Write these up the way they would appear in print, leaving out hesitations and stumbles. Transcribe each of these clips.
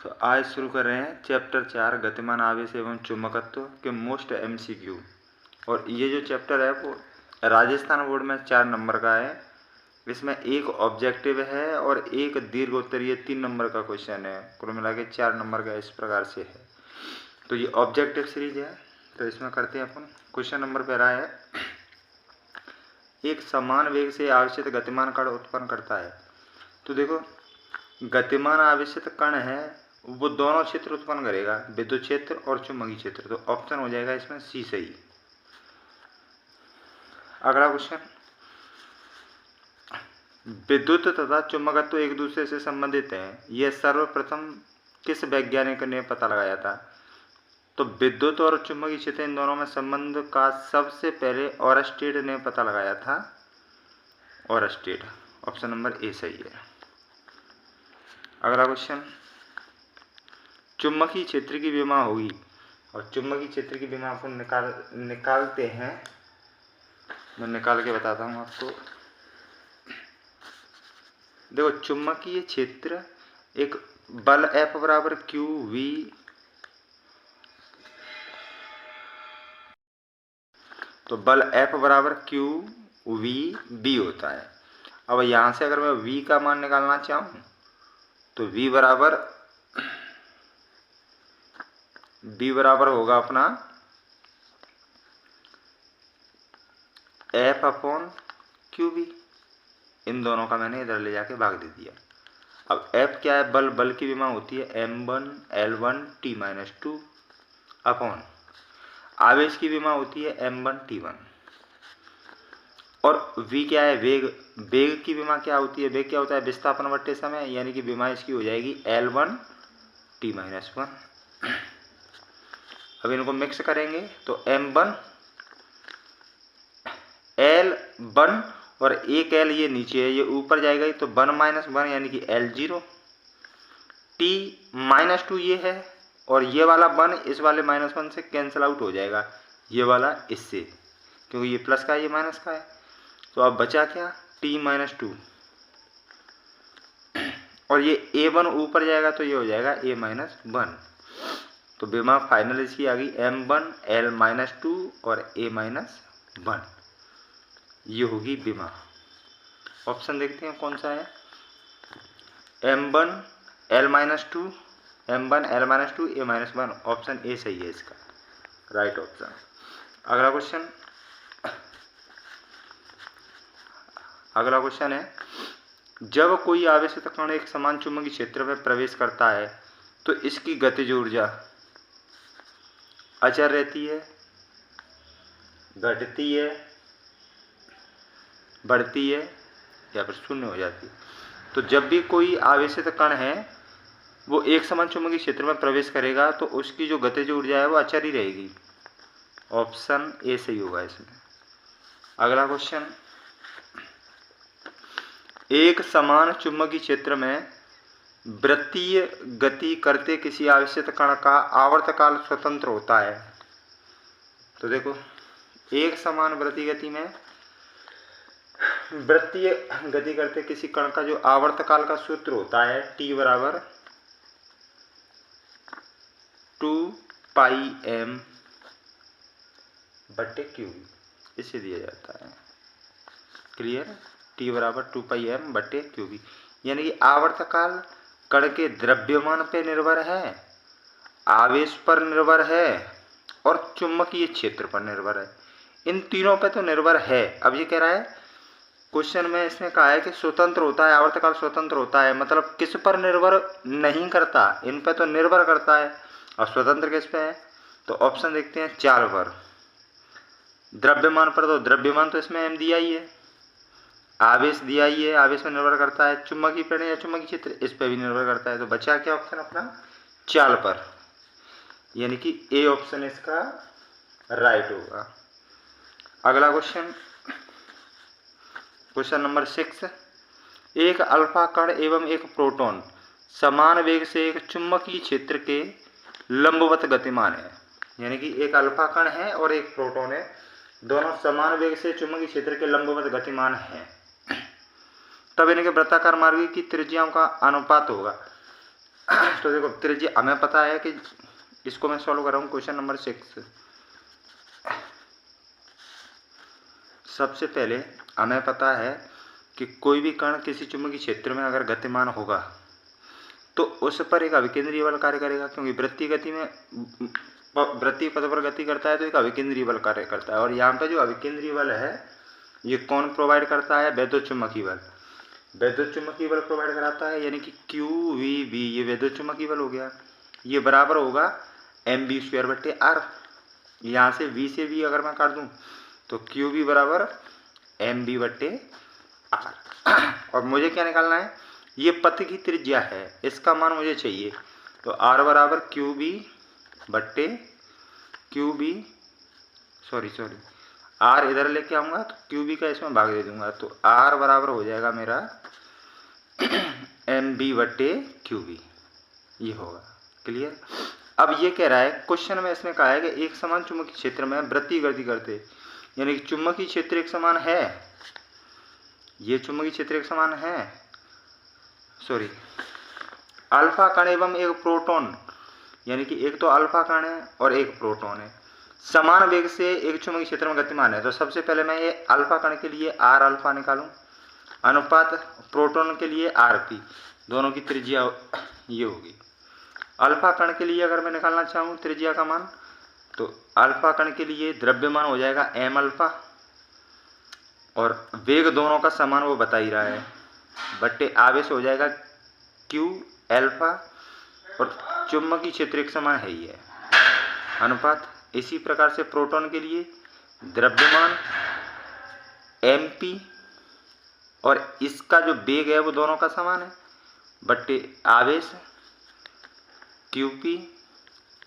तो आज शुरू कर रहे हैं चैप्टर 4 गतिमान आवेश एवं चुंबकत्व के मोस्ट एमसीक्यू। और ये जो चैप्टर है वो राजस्थान बोर्ड में 4 नंबर का है। इसमें एक ऑब्जेक्टिव है और एक दीर्घ उत्तरीय 3 नंबर का क्वेश्चन है। कुल मिला के 4 नंबर का इस प्रकार से है। तो ये ऑब्जेक्टिव सीरीज है। तो इसमें करते हैं अपन। क्वेश्चन नंबर पहला है, एक समान वेग से आवेशित गतिमान कण उत्पन्न करता है। तो देखो, गतिमान आवेशित कण है वो दोनों क्षेत्र उत्पन्न करेगा, विद्युत क्षेत्र और चुंबकीय क्षेत्र। तो ऑप्शन हो जाएगा इसमें सी सही। अगला क्वेश्चन, विद्युत तथा चुंबकत्व एक दूसरे से संबंधित हैं, यह सर्वप्रथम किस वैज्ञानिक ने पता लगाया था? तो विद्युत और चुंबकीय क्षेत्र इन दोनों में संबंध का सबसे पहले ओरस्टेड ने पता लगाया था। ओरस्टेड, ऑप्शन नंबर ए सही है। अगला क्वेश्चन, चुंबकीय क्षेत्र की विमा होगी और चुंबकीय क्षेत्र की विमा को निकालते हैं। मैं निकाल के बताता हूँ आपको। देखो, चुंबकीय क्षेत्र एक बल F बराबर क्यू वी, तो बल F बराबर क्यू वी बी होता है। अब यहाँ से अगर मैं V का मान निकालना चाहूँ तो V बराबर होगा अपना F अपॉन क्यू वी। इन दोनों का मैंने इधर ले जाके भाग दे दिया। अब F क्या है? बल की विमा होती है m1 L1 T-2 अपॉन आवेश की विमा होती है m1 T1। और V क्या है? वेग की विमा क्या होती है? वेग क्या होता है? विस्थापन बट्टे समय, यानी कि विमा इसकी हो जाएगी L1 T-1। अब इनको मिक्स करेंगे तो m1 L1 और एक L ये नीचे है, ये ऊपर जाएगा तो 1 - 1 यानी कि L0। T-2 ये है और ये वाला 1 इस वाले -1 से कैंसिल आउट हो जाएगा, ये वाला इससे, क्योंकि ये प्लस का है ये माइनस का है। तो अब बचा क्या? T-2 और ये A1 ऊपर जाएगा तो ये हो जाएगा A-1। तो विमा फाइनल इसकी आ गई m1 L-2 और A-1। ये होगी विमा। ऑप्शन देखते हैं कौन सा है। m1 L-2 m1 L-2 A-1, option A सही है इसका, राइट ऑप्शन। अगला क्वेश्चन है, जब कोई आवेशित कण एक समान चुंबकीय क्षेत्र में प्रवेश करता है तो इसकी गतिज ऊर्जा अचर रहती है, घटती है, बढ़ती है या फिर शून्य हो जाती है। तो जब भी कोई आवेशित कण है वो एक समान चुंबकीय क्षेत्र में प्रवेश करेगा तो उसकी जो गतिज ऊर्जा है वो अचर ही रहेगी। ऑप्शन ए सही होगा इसमें। अगला क्वेश्चन, एक समान चुंबकीय क्षेत्र में वृत्तीय गति करते किसी आवेशित कण का आवर्तकाल स्वतंत्र होता है। तो देखो, एक समान वृत्तीय गति में वृत्तीय गति करते किसी कण का जो आवर्तकाल का सूत्र होता है T बराबर 2πm/q, इसे दिया जाता है। क्लियर? T बराबर 2πm/q, यानी कि आवर्तकाल कण के द्रव्यमान पे निर्भर है, आवेश पर निर्भर है और चुंबकीय क्षेत्र पर निर्भर है। इन तीनों पे तो निर्भर है। अब ये कह रहा है क्वेश्चन में, इसने कहा है कि स्वतंत्र होता है, आवर्तकाल स्वतंत्र होता है, मतलब किस पर निर्भर नहीं करता, इन पे तो निर्भर करता है। और स्वतंत्र किस पे है? तो ऑप्शन देखते हैं 4 पर। द्रव्यमान पर, तो द्रव्यमान तो इसमें m दिया ही है, आवेश दिया ही है, आवेश पर निर्भर करता है, चुंबकीय प्रेरण या चुंबकीय क्षेत्र इस पर भी निर्भर करता है। तो बचा क्या ऑप्शन अपना? 4 पर, यानी कि ए ऑप्शन इसका राइट होगा। अगला क्वेश्चन नंबर 6, एक अल्फा कण एवं एक प्रोटॉन समान वेग से एक चुंबकीय क्षेत्र के लंबवत गतिमान है। यानी कि एक अल्फा कण है और एक प्रोटॉन है, दोनों समान वेग से चुंबकीय क्षेत्र के लंबवत गतिमान हैं। तब इनके वृत्ताकार मार्ग की त्रिज्याओं का अनुपात होगा। तो देखो त्रिज्या हमें पता है कि इसको मैं सॉल्व कर रहा हूँ क्वेश्चन नंबर 6। सबसे पहले हमें पता है कि कोई भी कण किसी चुंबकीय क्षेत्र में अगर गतिमान होगा तो उस पर एक अभिकेंद्रीय बल कार्य करेगा, क्योंकि वृत्तीय गति में वृत्तीय पथ पर गति करता है तो एक अभिकेंद्रीय बल कार्य करता है। और यहाँ पे जो अभिकेंद्रीय बल है ये कौन प्रोवाइड करता है? वैद्युत चुम्बकीय बल। वैद्युत चुम्बकीय बल प्रोवाइड कराता है, यानी कि QVB ये वैद्युत चुम्बकीय बल हो गया। ये बराबर होगा mv²/r। यहाँ से V से V अगर मैं काट दूँ तो QV बराबर mv/r। और मुझे क्या निकालना है? ये पथ की त्रिज्या है, इसका मान मुझे चाहिए। तो R बराबर R इधर लेके आऊँगा तो QB का इसमें भाग दे दूंगा, तो R बराबर हो जाएगा मेरा mv/QB, ये होगा। क्लियर? अब ये कह रहा है क्वेश्चन में इसने कहा है कि एक समान चुंबकीय क्षेत्र में वृत्तीय गति करते, यानी कि चुंबकीय क्षेत्र एक समान है, ये चुंबकीय क्षेत्र एक समान है, अल्फा कण एवं एक प्रोटॉन, यानी कि एक तो अल्फा कण है और एक प्रोटॉन है, समान वेग से एक चुंबकीय क्षेत्र में गतिमान है। तो सबसे पहले मैं ये अल्फा कण के लिए R अल्फा निकालूं अनुपात प्रोटॉन के लिए RP, दोनों की त्रिज्या ये होगी। अल्फा कण के लिए अगर मैं निकालना चाहूँ त्रिज्या का मान, तो अल्फा कण के लिए द्रव्यमान हो जाएगा m अल्फा, और वेग दोनों का समान वो बता ही रहा है, बट्टे आवेश हो जाएगा Q अल्फा, और चुंबकीय क्षेत्र एक समान है ही है अनुपात। इसी प्रकार से प्रोटॉन के लिए द्रव्यमान MP और इसका जो वेग है वो दोनों का समान है, बट्टे आवेश QP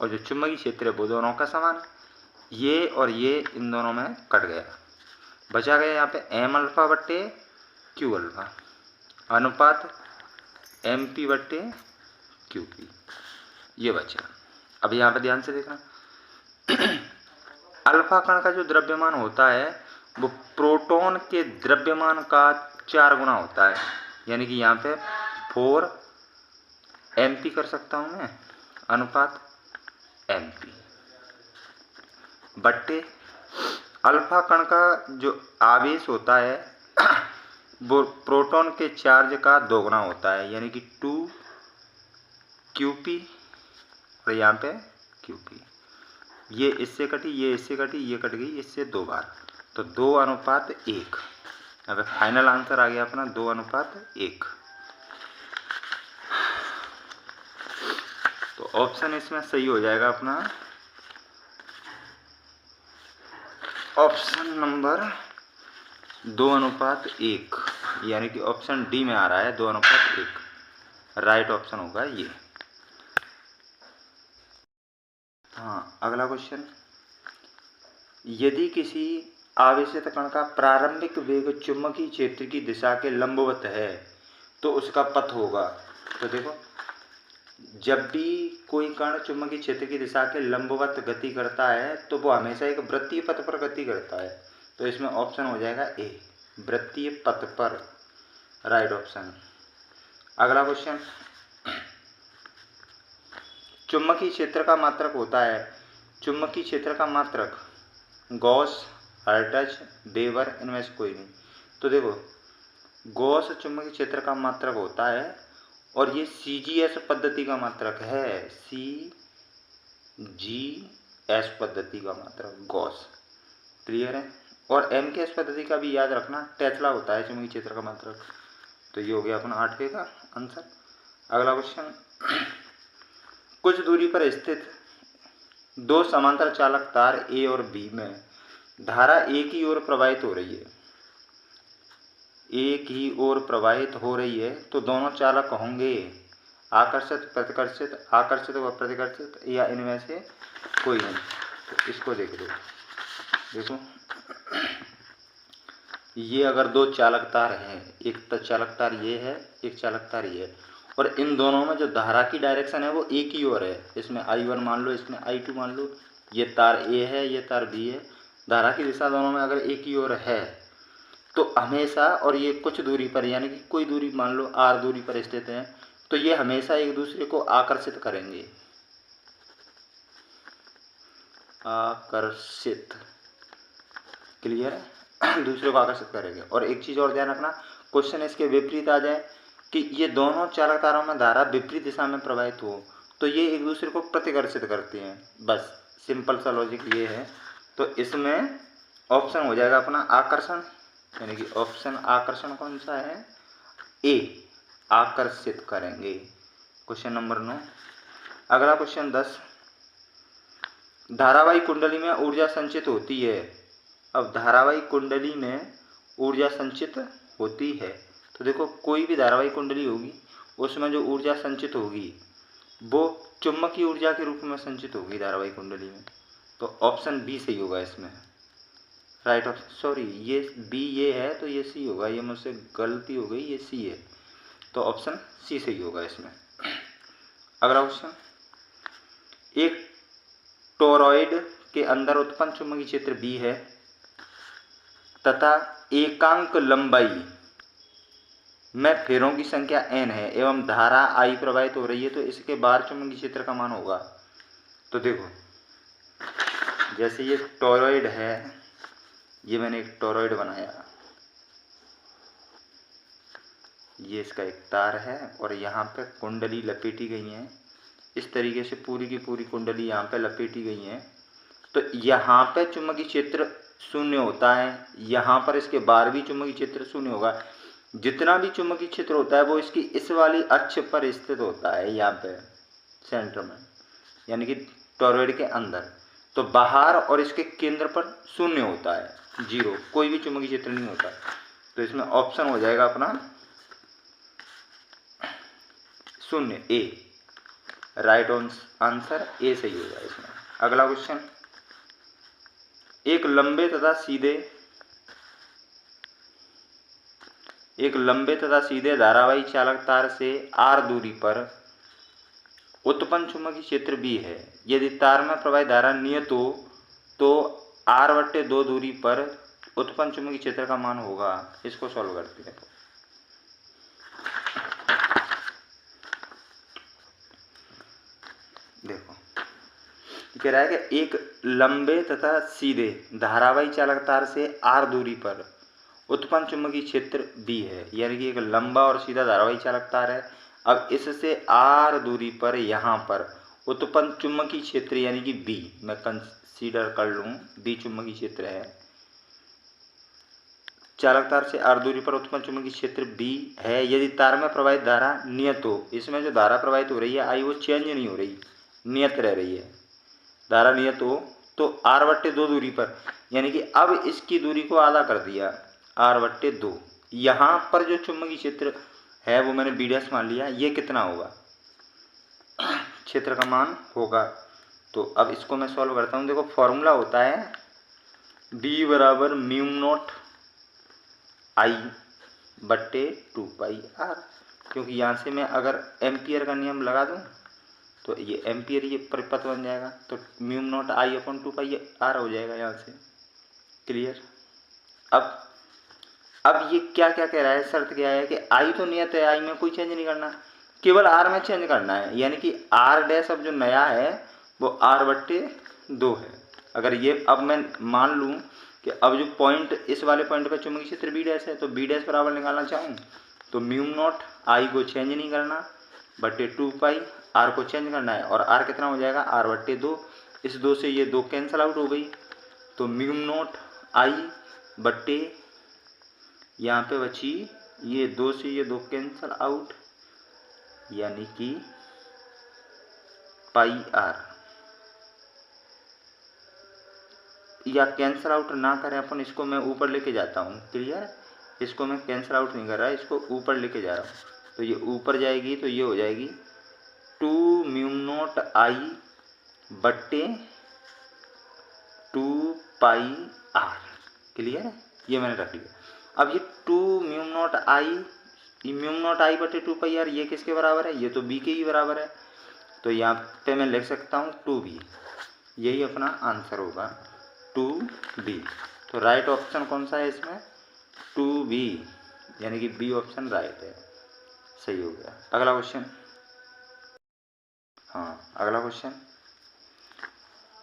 और जो चुंबकीय क्षेत्र है वो दोनों का समान है। ये और ये इन दोनों में कट गया, बचा गया यहाँ पे m अल्फा बट्टे Q अल्फा अनुपात MP/QP, ये बचा। अब यहाँ पे ध्यान से देखना, अल्फा कण का जो द्रव्यमान होता है वो प्रोटॉन के द्रव्यमान का 4 गुना होता है, यानी कि यहाँ पे 4 MP कर सकता हूँ मैं अनुपात MP, बट्टे अल्फा कण का जो आवेश होता है वो प्रोटॉन के चार्ज का 2 गुना होता है, यानी कि 2 QP और यहाँ पे QP। ये इससे कटी, ये इससे कटी, ये कट गई इससे 2 बार, तो 2:1। यहाँ पे फाइनल आंसर आ गया अपना 2:1। तो ऑप्शन इसमें सही हो जाएगा अपना ऑप्शन नंबर 2:1, यानी कि ऑप्शन डी में आ रहा है 2:1, राइट ऑप्शन होगा ये। हाँ, अगला क्वेश्चन, यदि किसी आवेशित कण का प्रारंभिक वेग चुंबकीय क्षेत्र की दिशा के लंबवत है तो उसका पथ होगा। तो देखो, जब भी कोई कण चुंबकीय क्षेत्र की दिशा के लंबवत गति करता है तो वो हमेशा एक वृत्तीय पथ पर गति करता है, तो इसमें ऑप्शन हो जाएगा ए, वृत्तीय पथ पर, राइट ऑप्शन। अगला क्वेश्चन, चुंबकीय क्षेत्र का मात्रक होता है, चुंबकीय क्षेत्र का मात्रक गॉस, हर्ट्ज, वेबर, इनमें से कोई नहीं। तो देखो, गॉस चुंबकीय क्षेत्र का मात्रक होता है और ये CGS पद्धति का मात्रक है, CGS पद्धति का मात्रक गॉस, क्लियर है। और MKS पद्धति का भी याद रखना, टेस्ला होता है चुंबकीय क्षेत्र का मात्रक। तो ये हो गया अपना 8वें का आंसर। अगला क्वेश्चन, कुछ दूरी पर स्थित 2 समांतर चालक तार A और B में धारा एक ही ओर प्रवाहित हो रही है, एक ही ओर प्रवाहित हो रही है, तो दोनों चालक होंगे आकर्षित, प्रतिकर्षित, आकर्षित व प्रतिकर्षित, या इनमें से कोई नहीं। तो इसको देख लो, देखो ये अगर 2 चालक तार हैं, एक चालक तार ये है, एक चालक तार ये है, और इन दोनों में जो धारा की डायरेक्शन है वो एक ही ओर है, इसमें I1 मान लो, इसमें I2 मान लो, ये तार A है, ये तार B है, धारा की दिशा दोनों में अगर एक ही ओर है तो हमेशा, और ये कुछ दूरी पर, यानी कि कोई दूरी मान लो R दूरी पर स्थित है, तो ये हमेशा एक दूसरे को आकर्षित करेंगे, आकर्षित, क्लियर है। दूसरे को आकर्षित करेंगे। और एक चीज और ध्यान रखना, क्वेश्चन इसके विपरीत आ जाए कि ये दोनों चालक तारों में धारा विपरीत दिशा में प्रवाहित हो तो ये एक दूसरे को प्रतिकर्षित करते हैं। बस सिंपल सा लॉजिक ये है। तो इसमें ऑप्शन हो जाएगा अपना आकर्षण, यानी कि ऑप्शन आकर्षण कौन सा है, ए, आकर्षित करेंगे। Question number 9। अगला क्वेश्चन 10, धारावाही कुंडली में ऊर्जा संचित होती है। अब धारावाही कुंडली में ऊर्जा संचित होती है तो देखो कोई भी धारावाही कुंडली होगी उसमें जो ऊर्जा संचित होगी वो चुंबकीय ऊर्जा के रूप में संचित होगी धारावाही कुंडली में। तो ऑप्शन बी सही होगा इसमें, राइट ऑप्शन। सॉरी, ये बी ये है तो ये सी होगा, ये मुझसे गलती हो गई, ये सी है। तो ऑप्शन सी सही होगा इसमें। अगला क्वेश्चन, एक टोरॉइड के अंदर उत्पन्न चुंबकीय क्षेत्र बी है तथा एकांक लंबाई में फेरों की संख्या n है एवं धारा I प्रवाहित हो रही है तो इसके बाहर चुंबकीय क्षेत्र का मान होगा। तो देखो जैसे ये टोरॉइड है, ये मैंने एक टोरॉइड बनाया, ये इसका एक तार है और यहाँ पे कुंडली लपेटी गई है। इस तरीके से पूरी की पूरी कुंडली यहाँ पे लपेटी गई है। तो यहाँ पे चुंबकीय क्षेत्र शून्य होता है, यहाँ पर इसके बाहर भी चुंबकीय क्षेत्र शून्य होगा। जितना भी चुंबकीय क्षेत्र होता है वो इसकी इस वाली अक्ष पर स्थित होता है, यहाँ पे सेंटर में, यानी कि टोरॉइड के अंदर। तो बाहर और इसके केंद्र पर शून्य होता है, जीरो, कोई भी चुंबकीय क्षेत्र नहीं होता। तो इसमें ऑप्शन हो जाएगा अपना शून्य, ए, राइट आंसर ए सही होगा इसमें। अगला क्वेश्चन, एक लंबे तथा सीधे धारावाही चालक तार से r दूरी पर उत्पन्न चुंबकीय क्षेत्र B है। यदि तार में प्रवाहित धारा नियत हो तो r/2 दूरी पर उत्पन्न चुंबकीय क्षेत्र का मान होगा। इसको सॉल्व करते हैं। देखो कह रहा है कि एक लंबे तथा सीधे धारावाही चालक तार से r दूरी पर उत्पन्न चुंबकीय क्षेत्र B है, यानी कि एक लंबा और सीधा धारावाही चालक तार है। अब इससे r दूरी पर यहाँ पर उत्पन्न चुंबकीय क्षेत्र यानी कि B, मैं कंसीडर कर लूँ B चुंबकीय क्षेत्र है। चालक तार से r दूरी पर उत्पन्न चुंबकीय क्षेत्र B है यदि तार में प्रवाहित धारा नियत हो। इसमें जो धारा प्रवाहित हो रही है I वो चेंज नहीं हो रही, नियत रह रही है। धारा नियत हो तो r/2 दूरी पर, यानी कि अब इसकी दूरी को आधा कर दिया, r/2। यहाँ पर जो चुंबकीय क्षेत्र है वो मैंने B' मान लिया। ये कितना होगा, क्षेत्र का मान होगा। तो अब इसको मैं सॉल्व करता हूँ। देखो फॉर्मूला होता है B बराबर μ0 I/2πr, क्योंकि यहाँ से मैं अगर एम्पियर का नियम लगा दूँ तो ये एम्पियर ये परिपथ बन जाएगा। तो μ0 I/2πr हो जाएगा यहाँ से, क्लियर। अब ये क्या क्या कह रहा है, शर्त क्या है कि I तो नियत है, I में कोई चेंज नहीं करना, केवल R में चेंज करना है, यानी कि R' अब जो नया है वो r/2 है। अगर ये अब मैं मान लूँ कि अब जो पॉइंट इस वाले पॉइंट पर चुंबकीय क्षेत्र B' है तो B' बराबर निकालना चाहूँ तो μ0 I को चेंज नहीं करना बटे 2π, R को चेंज करना है और R कितना हो जाएगा, r/2। इस 2 से ये 2 कैंसिल आउट हो गई तो μ0 I बटे यहाँ पे बची ये 2 से ये 2 कैंसिल आउट, यानी कि πr। या कैंसिल आउट ना करें अपन, इसको मैं ऊपर लेके जाता हूँ, क्लियर। इसको मैं कैंसिल आउट नहीं कर रहा, इसको ऊपर लेके जा रहा हूँ। तो ये ऊपर जाएगी तो ये हो जाएगी 2μ0 I बट्टे 2πr, क्लियर है। ये मैंने रख लिया। अब ये 2μ0 I बटे 2πr ये किसके बराबर है, ये तो B के ही बराबर है। तो यहाँ पे मैं लिख सकता हूँ 2B, यही अपना आंसर होगा 2B। तो राइट ऑप्शन कौन सा है इसमें, 2B, यानी कि B ऑप्शन राइट है। सही हो गया। अगला क्वेश्चन, हाँ अगला क्वेश्चन,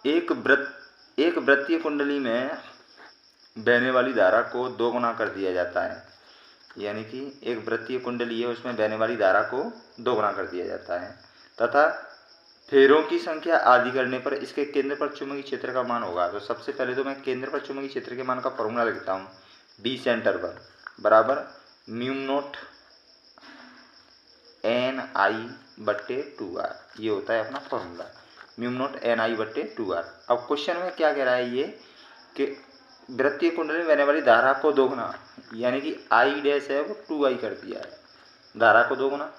एक वृत्तीय कुंडली में बहने वाली धारा को 2 गुना कर दिया जाता है। यानी कि एक वृत्तीय कुंडली है, उसमें बहने वाली धारा को 2 गुना कर दिया जाता है तथा फेरों की संख्या आदि करने पर इसके केंद्र पर चुंबकीय क्षेत्र का मान होगा। तो सबसे पहले तो मैं केंद्र पर चुंबकीय क्षेत्र के मान का फॉर्मूला लिखता हूँ। बी सेंटर पर बराबर म्यू नॉट एन आई बट्टे 2r, ये होता है अपना फॉर्मूला, म्यू नॉट एन आई बट्टे 2r। अब क्वेश्चन में क्या कह रहा है ये कि वृत्तीय कुंडली में बहने वाली धारा को 2 गुना, यानी कि आई डैश है वो 2i कर दिया है, धारा को 2 गुना।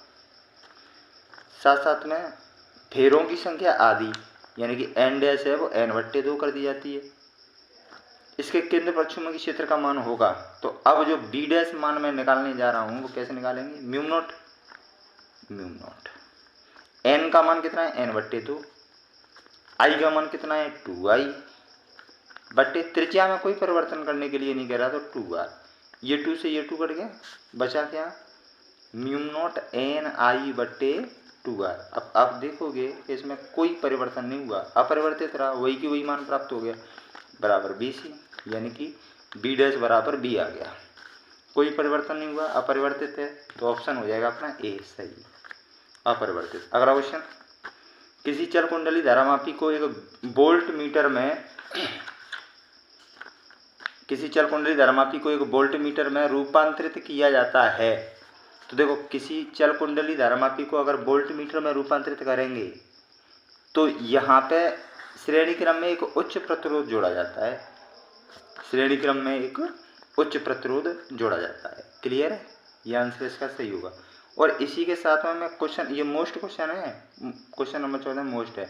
साथ साथ में फेरों की संख्या आदि, यानी कि एन डैश है वो n बट्टे 2 कर दी जाती है। इसके केंद्र पर चुंबकीय क्षेत्र का मान होगा। तो अब जो बी डैश मान मैं निकालने जा रहा हूँ वो कैसे निकालेंगे, म्यू नॉट एन का मान कितना है n बट्टे 2, आई का मान कितना है 2i बट्टे त्रिज्या में कोई परिवर्तन करने के लिए नहीं कह रहा तो 2r, ये 2 से ये 2 कट गया, बचा क्या म्यू नॉट एन आई बट्टे 2r। अब आप देखोगे कि इसमें कोई परिवर्तन नहीं हुआ, अपरिवर्तित रहा, वही की वही मान प्राप्त हो गया, बराबर बी सी, यानी कि बी डैश बराबर बी आ गया, कोई परिवर्तन नहीं हुआ, अपरिवर्तित है, तो ऑप्शन हो जाएगा अपना ए सही, अपरिवर्तित। अगला क्वेश्चन, किसी चल कुंडली धारामापी को एक वोल्ट मीटर में रूपांतरित किया जाता है। तो देखो किसी चल कुंडली धारामापी को अगर वोल्ट मीटर में रूपांतरित करेंगे तो यहाँ पे श्रेणी क्रम में एक उच्च प्रतिरोध जोड़ा जाता है, श्रेणी क्रम में एक उच्च प्रतिरोध जोड़ा जाता है। क्लियर है, यह आंसर इसका सही होगा। और इसी के साथ में मैं क्वेश्चन, ये मोस्ट क्वेश्चन है, क्वेश्चन नंबर 14 मोस्ट है।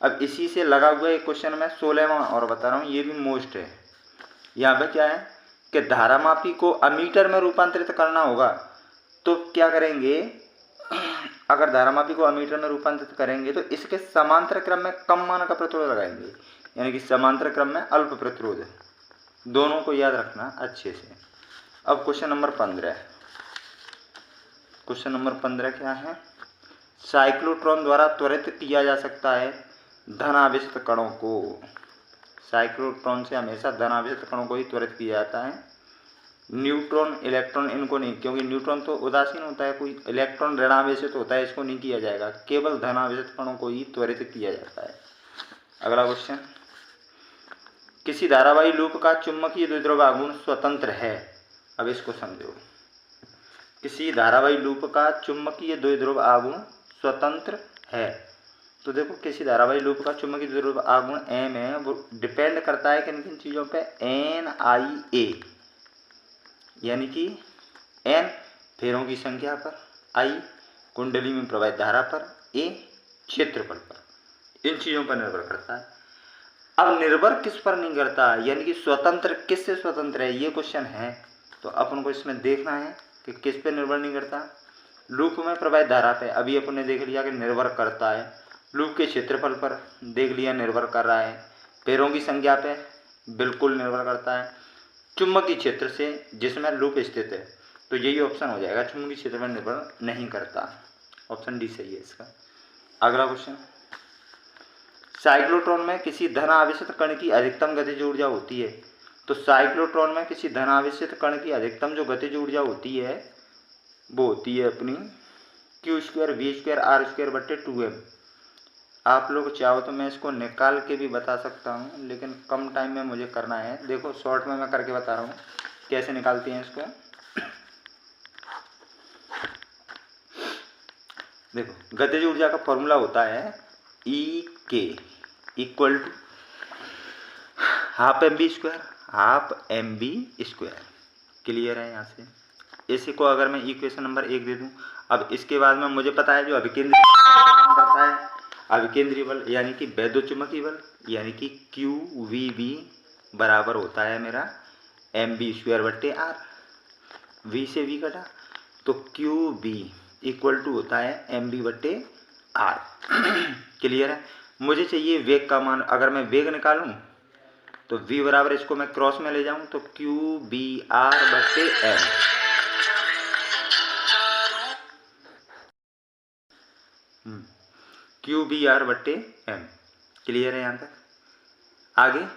अब इसी से लगा हुआ एक क्वेश्चन मैं 16वां और बता रहा हूँ, ये भी मोस्ट है। यहाँ पे क्या है कि धारामापी को अमीटर में रूपांतरित करना होगा, तो क्या करेंगे, अगर धारामापी को अमीटर में रूपांतरित करेंगे तो इसके समांतर क्रम में कम मान का प्रतिरोध लगाएंगे, यानी कि समांतर क्रम में अल्प प्रतिरोध, दोनों को याद रखना अच्छे से। अब क्वेश्चन नंबर 15, क्वेश्चन नंबर 15 क्या है, साइक्लोट्रॉन द्वारा त्वरित किया जा सकता है धनावेशित कणों को। साइक्लोट्रॉन से हमेशा धनावेशित कणों को ही त्वरित किया जाता है, न्यूट्रॉन इलेक्ट्रॉन इनको नहीं, क्योंकि न्यूट्रॉन तो उदासीन होता है, कोई इलेक्ट्रॉन ऋणावेशित होता है, इसको नहीं किया जाएगा, केवल धनावेशित कणों को ही त्वरित किया जाता है। अगला क्वेश्चन, किसी धारावाही लूप का चुंबकीय द्विध्रुव आघूर्ण स्वतंत्र है। अब इसको समझो, किसी धारावाही लूप का चुंबकीय द्विध्रुव आघूर्ण स्वतंत्र है। तो देखो किसी धारावाही लूप का चुंबकीय द्विध्रुव आघूर्ण m है, वो डिपेंड करता है किन किन चीज़ों पे, एन आई ए, यानी कि n फेरों की संख्या पर, i कुंडली में प्रवाहित धारा पर, a क्षेत्रफल पर, इन चीज़ों पर निर्भर करता है। अब निर्भर किस पर नहीं करता, यानी कि स्वतंत्र किस से स्वतंत्र है, ये क्वेश्चन है। तो अपन को इसमें देखना है कि किस पे निर्भर नहीं करता, लूप में प्रवाहित धारा पे, अभी अपन ने देख लिया कि निर्भर करता है, लूप के क्षेत्रफल पर देख लिया निर्भर कर रहा है, फेरों की संख्या पे बिल्कुल निर्भर करता है, चुंबकीय क्षेत्र से जिसमें लूप स्थित है, तो यही ऑप्शन हो जाएगा, चुंबकीय क्षेत्र में निर्भर नहीं करता, ऑप्शन डी सही है इसका। अगला क्वेश्चन, साइक्लोट्रॉन में किसी धन आवेशित कण की अधिकतम गतिज ऊर्जा होती है। तो साइक्लोट्रॉन में किसी धन आवेशित कण की अधिकतम जो गतिज ऊर्जा होती है वो होती है अपनी Q² V² R² बट्टे 2m। आप लोग चाहो तो मैं इसको निकाल के भी बता सकता हूँ, लेकिन कम टाइम में मुझे करना है। देखो शॉर्ट में मैं करके बता रहा हूँ कैसे निकालते हैं इसको। देखो गतिज ऊर्जा का फॉर्मूला होता है E equal to half M B square. Clear है यहाँ से। इसी को अगर मैं इक्वेशन नंबर 1 दे दूँ, अब इसके बाद में मुझे पता है जो अभिकेंद्री करता है, अभिकेंद्रीय बल यानी कि वैद्युतचुम्बकीय बल, यानी कि QVB बराबर होता है मेरा mb² बट्टे r। v से v कटा तो QB इक्वल टू होता है mb बट्टे r। क्लियर है। मुझे चाहिए वेग का मान, अगर मैं वेग निकालूं तो v बराबर, इसको मैं क्रॉस में ले जाऊं तो QBr बट्टे m। क्यू बी आर बट्टे एम। क्लियर है यहाँ तक? आगे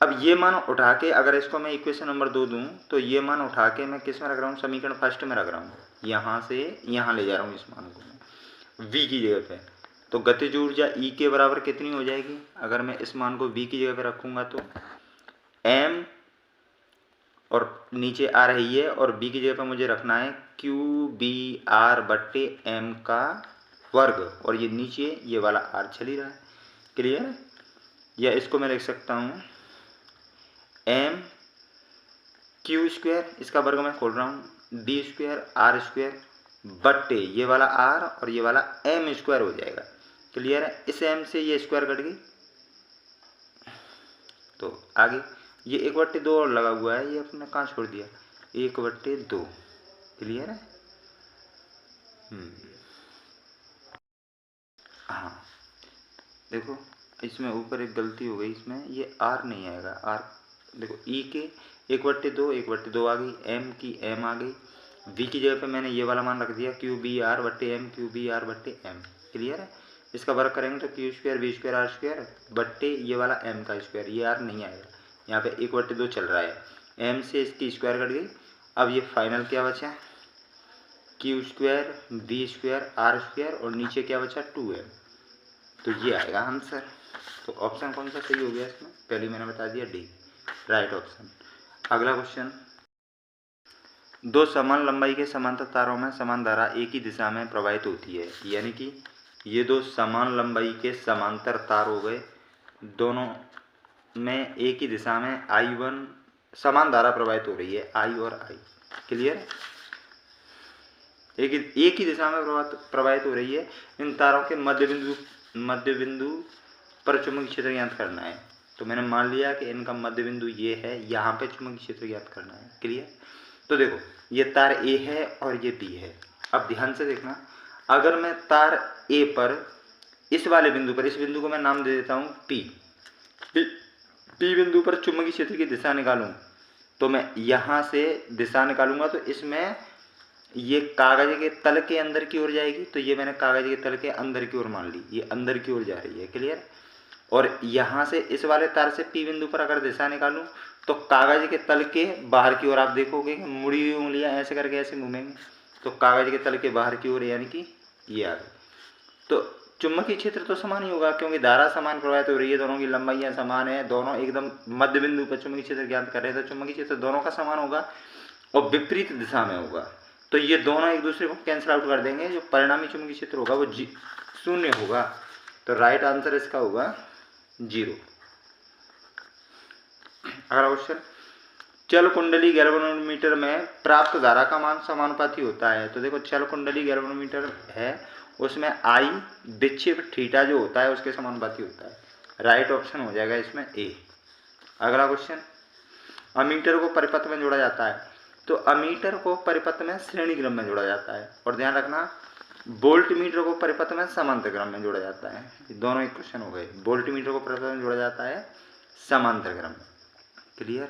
अब ये मान उठा के अगर इसको मैं इक्वेशन नंबर 2 दूँ तो ये मान उठा के मैं किस में रख रहा हूँ, समीकरण फर्स्ट में रख रहा हूँ। यहाँ से यहाँ ले जा रहा हूँ इस मान को मैं v की जगह पे। तो गतिज ऊर्जा E के बराबर कितनी हो जाएगी अगर मैं इस मान को v की जगह पे रखूँगा तो m, और नीचे आ रही है, और b की जगह पे मुझे रखना है क्यू बी आर बट्टे एम का वर्ग, और ये नीचे ये वाला r चल ही रहा है। क्लियर है? या इसको मैं लिख सकता हूँ एम क्यू स्क्वायर, इसका वर्ग मैं खोल रहा हूँ, बी स्क्वायर आर स्क्वायर बट्टे ये वाला आर और ये वाला एम स्क्वायर हो जाएगा। क्लियर है? इस एम से ये स्क्वायर कट गई तो आगे ये 1/2 और लगा हुआ है, ये अपने कहाँ छोड़ दिया, 1/2। क्लियर है? हाँ देखो इसमें ऊपर एक गलती हो गई, इसमें ये आर नहीं आएगा, आर देखो ई के 1/2 1/2 आ गई, एम की एम आ गई, वी की जगह पे मैंने ये वाला मान रख दिया क्यू बी आर बट्टे एम, क्यू बी आर बट्टे एम। क्लियर है? इसका वर्ग करेंगे तो Q square B square R square बट्टे ये वाला एम का स्क्वायर, ये आर नहीं आएगा, यहाँ पे 1/2 चल रहा है, एम से इसकी स्क्वायर कट गई। अब ये फाइनल क्या बचा, Q square B square R square और नीचे क्या बचा 2m, तो ये आएगा आंसर। तो ऑप्शन कौन सा सही हो गया इसमें, पहले मैंने बता दिया डी, राइट ऑप्शन। अगला क्वेश्चन, दो समान लंबाई के समांतर तारों में समान धारा एक ही दिशा में प्रवाहित होती है, यानी कि ये दो समान लंबाई के समांतर तार हो गए, दोनों में एक ही दिशा में I1 समान धारा प्रवाहित हो रही है, I और I। क्लियर? एक ही दिशा में प्रवाहित हो रही है। इन तारों के मध्य बिंदु पर चुंबकीय क्षेत्र ज्ञात करना है। तो मैंने मान लिया कि इनका मध्य बिंदु ये है, यहाँ पे चुंबकीय क्षेत्र ज्ञात करना है। क्लियर? तो देखो ये तार ए है और ये बी है। अब ध्यान से देखना, अगर मैं तार ए पर इस वाले बिंदु पर, इस बिंदु को मैं नाम दे देता हूँ पी बिंदु पर चुंबकीय क्षेत्र की दिशा निकालूं, तो मैं यहाँ से दिशा निकालूंगा तो इसमें ये कागज के तल के अंदर की ओर जाएगी, तो ये मैंने कागज के तल के अंदर की ओर मान ली, ये अंदर की ओर जा रही है। क्लियर? और यहाँ से इस वाले तार से पी बिंदु पर अगर दिशा निकालूं तो कागज के तल के बाहर की ओर आप देखोगे कि मुड़ी हुई उंगलियां ऐसे करके ऐसे घूमेंगे, तो कागज के तल के बाहर की ओर, यानी कि ये आ गई। तो चुंबकीय क्षेत्र तो समान ही होगा क्योंकि धारा समान प्रवाहित हो रही है, दोनों की लंबाइयां समान है, दोनों एकदम मध्य बिंदु पर चुंबकीय क्षेत्र ज्ञात कर रहे हैं, तो चुंबकीय क्षेत्र दोनों का समान होगा और विपरीत दिशा में होगा, तो ये दोनों एक दूसरे को कैंसिल आउट कर देंगे, जो परिणामी चुंबकीय क्षेत्र होगा वो 0 होगा। तो राइट आंसर इसका होगा 0। अगला क्वेश्चन, चल कुंडली गैल्वेनोमीटर में प्राप्त धारा का मान समानुपाती होता है। तो देखो चल कुंडली गैल्वेनोमीटर है, उसमें I विक्षेप थीटा जो होता है उसके समानुपाती होता है। राइट ऑप्शन हो जाएगा इसमें ए। अगला क्वेश्चन, अमीटर को परिपथ में जोड़ा जाता है। तो अमीटर को परिपथ में श्रेणी क्रम में जोड़ा जाता है, और ध्यान रखना वोल्ट मीटर को परिपथ में समांतर क्रम में जोड़ा जाता है। दोनों एक क्वेश्चन हो गए, वोल्ट मीटर को परिपथ में जोड़ा जाता है समांतर क्रम में। क्लियर?